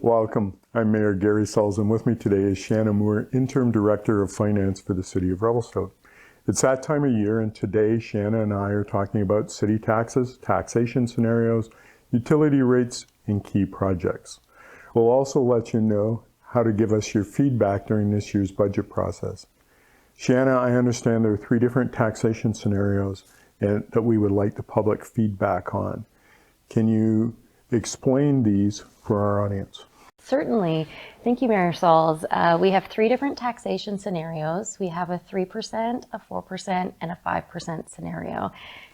Welcome. I'm Mayor Gary Sulz, and with me today is Shanna Moore, Interim Director of Finance for the City of Revelstoke. It's that time of year, and today Shanna and I are talking about city taxes, taxation scenarios, utility rates, and key projects. We'll also let you know how to give us your feedback during this year's budget process. Shanna, I understand there are 3 different taxation scenarios that we would like the public feedback on. Can you explain these for our audience? Certainly. Thank you, Mayor Sulz. We have 3 different taxation scenarios. We have a 3%, a 4%, and a 5% scenario.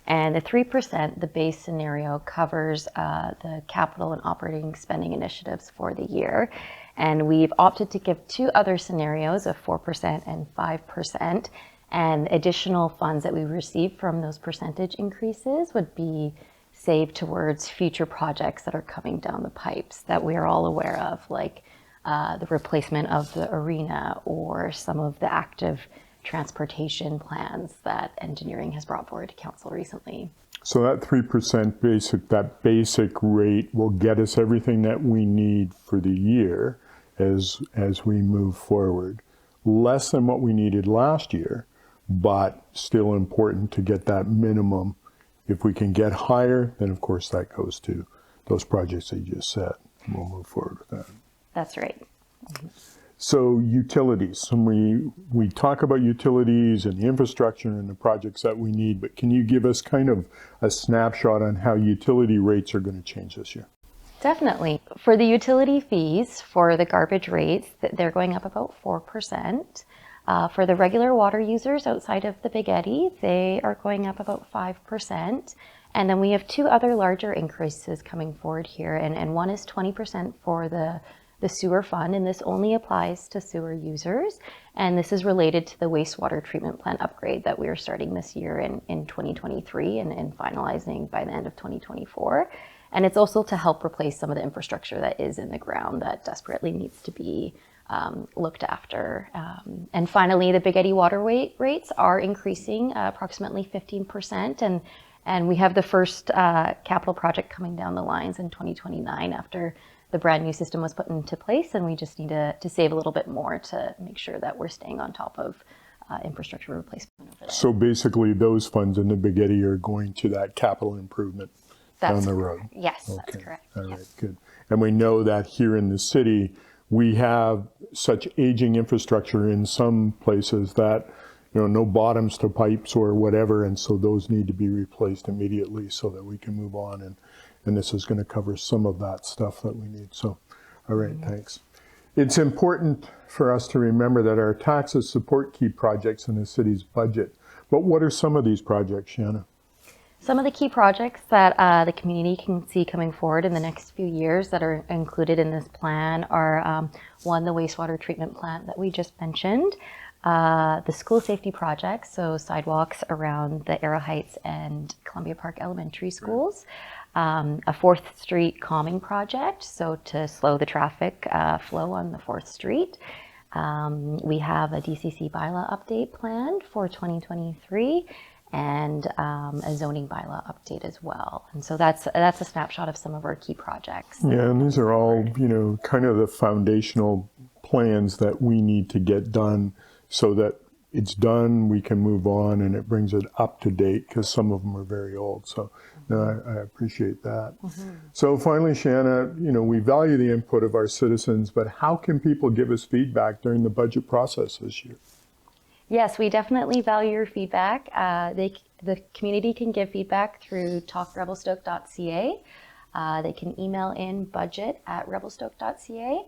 And the 3%, the base scenario, covers the capital and operating spending initiatives for the year. And we've opted to give 2 other scenarios of 4% and 5%. And additional funds that we receive from those percentage increases would be saved towards future projects that are coming down the pipes that we are all aware of, like the replacement of the arena or some of the active transportation plans that engineering has brought forward to council recently. So that 3% basic rate will get us everything that we need for the year as we move forward. Less than what we needed last year, but still important to get that minimum. If we can get higher, then of course that goes to those projects that you just said. We'll move forward with that. That's right. So utilities, and we talk about utilities and the infrastructure and the projects that we need, but can you give us kind of a snapshot on how utility rates are going to change this year? Definitely. For the utility fees, for the garbage rates, they're going up about 4%. For the regular water users outside of the Big Eddy, they are going up about 5%. And then we have 2 other larger increases coming forward here. And one is 20% for the sewer fund, and this only applies to sewer users. And this is related to the wastewater treatment plant upgrade that we are starting this year in 2023 and finalizing by the end of 2024. And it's also to help replace some of the infrastructure that is in the ground that desperately needs to be looked after. And finally, the Big Eddy water rates are increasing approximately 15%. And we have the first capital project coming down the lines in 2029 after the brand new system was put into place. And we just need to save a little bit more to make sure that we're staying on top of infrastructure replacement over there. So basically those funds in the Big Eddy are going to that capital improvement down the road? Yes, okay. That's correct. All right, good. And we know that here in the city, we have such aging infrastructure in some places that, no bottoms to pipes or whatever, and so those need to be replaced immediately so that we can move on, and this is going to cover some of that stuff that we need. So, all right, thanks. It's important for us to remember that our taxes support key projects in the city's budget. But what are some of these projects, Shanna? Some of the key projects that the community can see coming forward in the next few years that are included in this plan are, one, the wastewater treatment plant that we just mentioned, the school safety projects, so sidewalks around the Arrow Heights and Columbia Park Elementary schools, a 4th Street calming project, so to slow the traffic flow on the 4th Street. We have a DCC bylaw update planned for 2023. And a zoning bylaw update as well. And so that's a snapshot of some of our key projects. Yeah, and these are all, kind of the foundational plans that we need to get done so that it's done, we can move on, and it brings it up to date because some of them are very old. So no, I appreciate that. So finally, Shanna, we value the input of our citizens, but how can people give us feedback during the budget process this year? Yes, we definitely value your feedback. The community can give feedback through talkrevelstoke.ca. They can email in budget@revelstoke.ca.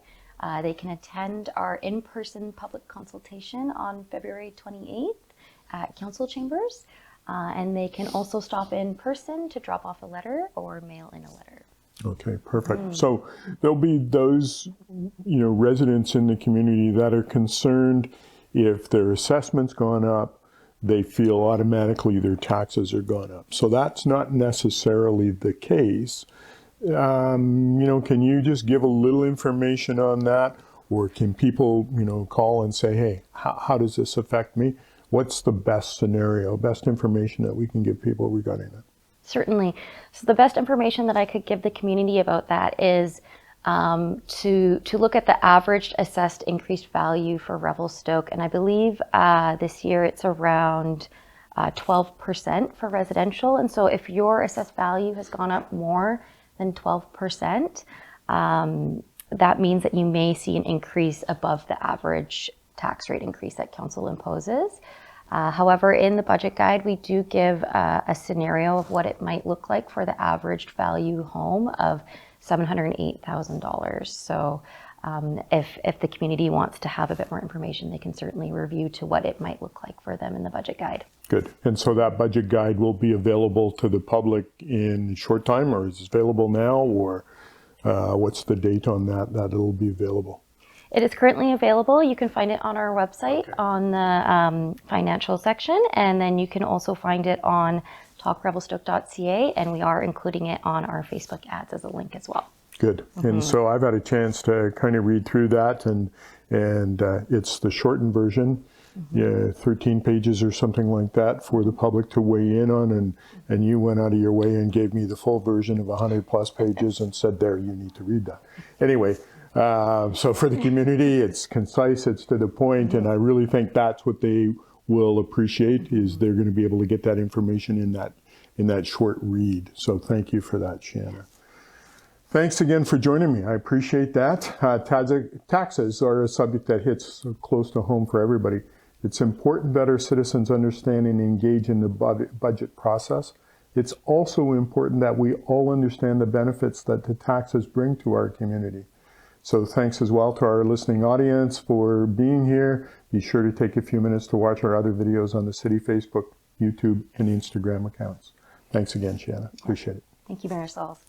They can attend our in-person public consultation on February 28th at council chambers. And they can also stop in person to drop off a letter or mail in a letter. Okay, perfect. So there'll be those, residents in the community that are concerned if their assessment's gone up, they feel automatically their taxes are gone up. So that's not necessarily the case. Can you just give a little information on that? Or can people, call and say, hey, how does this affect me? What's the best scenario, best information that we can give people regarding that? Certainly. So the best information that I could give the community about that is to look at the average assessed increased value for Revelstoke. And I believe this year it's around 12% for residential. And so if your assessed value has gone up more than 12%, that means that you may see an increase above the average tax rate increase that council imposes. However, in the budget guide, we do give a scenario of what it might look like for the average value home of $708,000. So if the community wants to have a bit more information, they can certainly review to what it might look like for them in the budget guide. Good. And so that budget guide will be available to the public in a short time, or is it available now, or what's the date on that it'll be available? It is currently available. You can find it on our website on the financial section, and then you can also find it on talkrevelstoke.ca, and we are including it on our Facebook ads as a link as well. Good. And so I've had a chance to kind of read through that, and it's the shortened version, 13 pages or something like that for the public to weigh in on, and you went out of your way and gave me the full version of 100 plus pages and said, there, you need to read that. Anyway, so for the community, it's concise, it's to the point, and I really think that's what they will appreciate, is they're going to be able to get that information in that short read. So thank you for that, Shanna. Thanks again for joining me. I appreciate that. Taxes are a subject that hits close to home for everybody. It's important that our citizens understand and engage in the budget process. It's also important that we all understand the benefits that the taxes bring to our community. So thanks as well to our listening audience for being here. Be sure to take a few minutes to watch our other videos on the City Facebook, YouTube, and Instagram accounts. Thanks again, Shanna. Appreciate it. Thank you, Mayor Sulz.